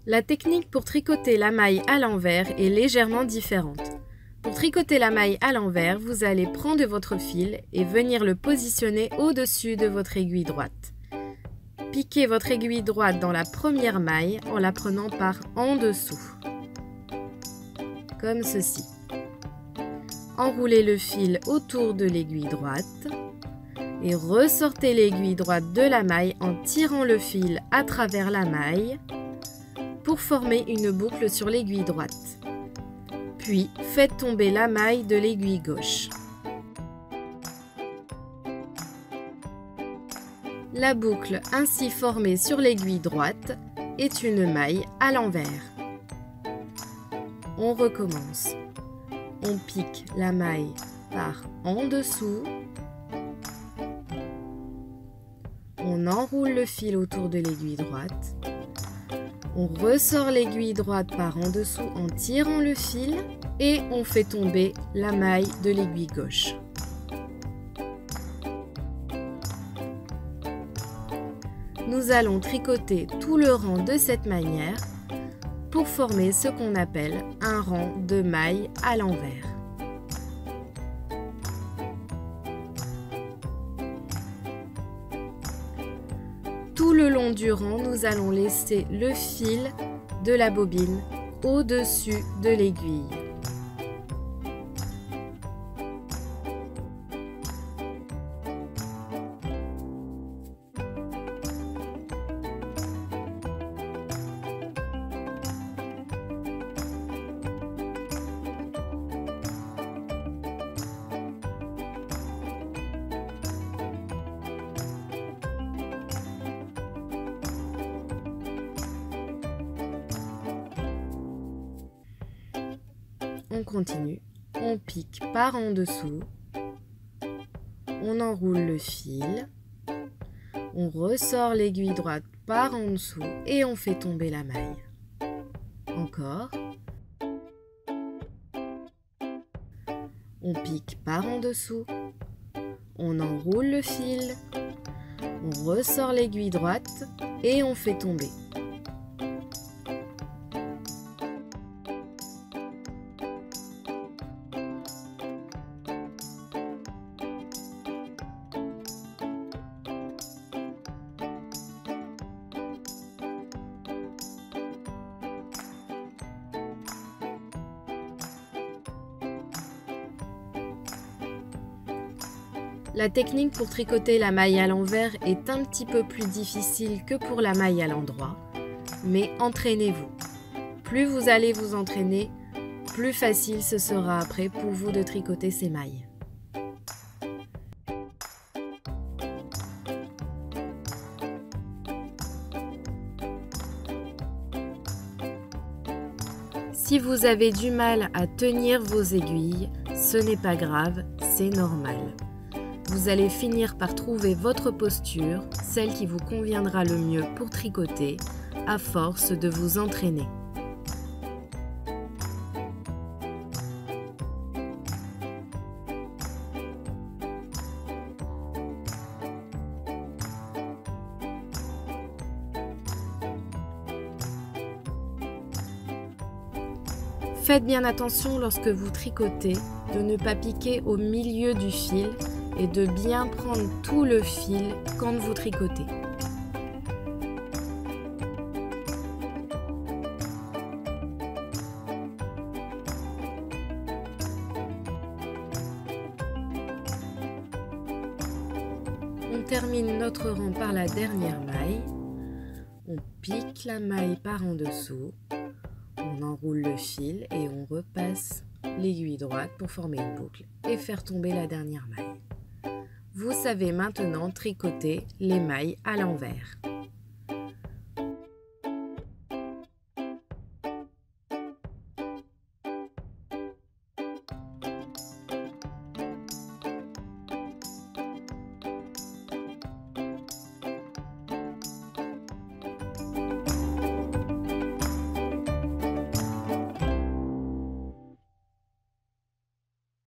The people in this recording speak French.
La technique pour tricoter la maille à l'envers est légèrement différente. Pour tricoter la maille à l'envers, vous allez prendre votre fil et venir le positionner au-dessus de votre aiguille droite. Piquez votre aiguille droite dans la première maille en la prenant par en dessous, comme ceci. Enroulez le fil autour de l'aiguille droite et ressortez l'aiguille droite de la maille en tirant le fil à travers la maille pour former une boucle sur l'aiguille droite. Puis, faites tomber la maille de l'aiguille gauche. La boucle ainsi formée sur l'aiguille droite est une maille à l'envers. On recommence. On pique la maille par en dessous. On enroule le fil autour de l'aiguille droite. On ressort l'aiguille droite par en dessous en tirant le fil et on fait tomber la maille de l'aiguille gauche. Nous allons tricoter tout le rang de cette manière pour former ce qu'on appelle un rang de mailles à l'envers. Tout le long du rang, nous allons laisser le fil de la bobine au-dessus de l'aiguille. On continue, on pique par en dessous, on enroule le fil, on ressort l'aiguille droite par en dessous et on fait tomber la maille. Encore. On pique par en dessous, on enroule le fil, on ressort l'aiguille droite et on fait tomber. La technique pour tricoter la maille à l'envers est un petit peu plus difficile que pour la maille à l'endroit, mais entraînez-vous. Plus vous allez vous entraîner, plus facile ce sera après pour vous de tricoter ces mailles. Si vous avez du mal à tenir vos aiguilles, ce n'est pas grave, c'est normal. Vous allez finir par trouver votre posture, celle qui vous conviendra le mieux pour tricoter, à force de vous entraîner. Faites bien attention lorsque vous tricotez de ne pas piquer au milieu du fil et de bien prendre tout le fil quand vous tricotez. On termine notre rang par la dernière maille. On pique la maille par en dessous. On enroule le fil et on repasse l'aiguille droite pour former une boucle et faire tomber la dernière maille. Vous savez maintenant tricoter les mailles à l'envers.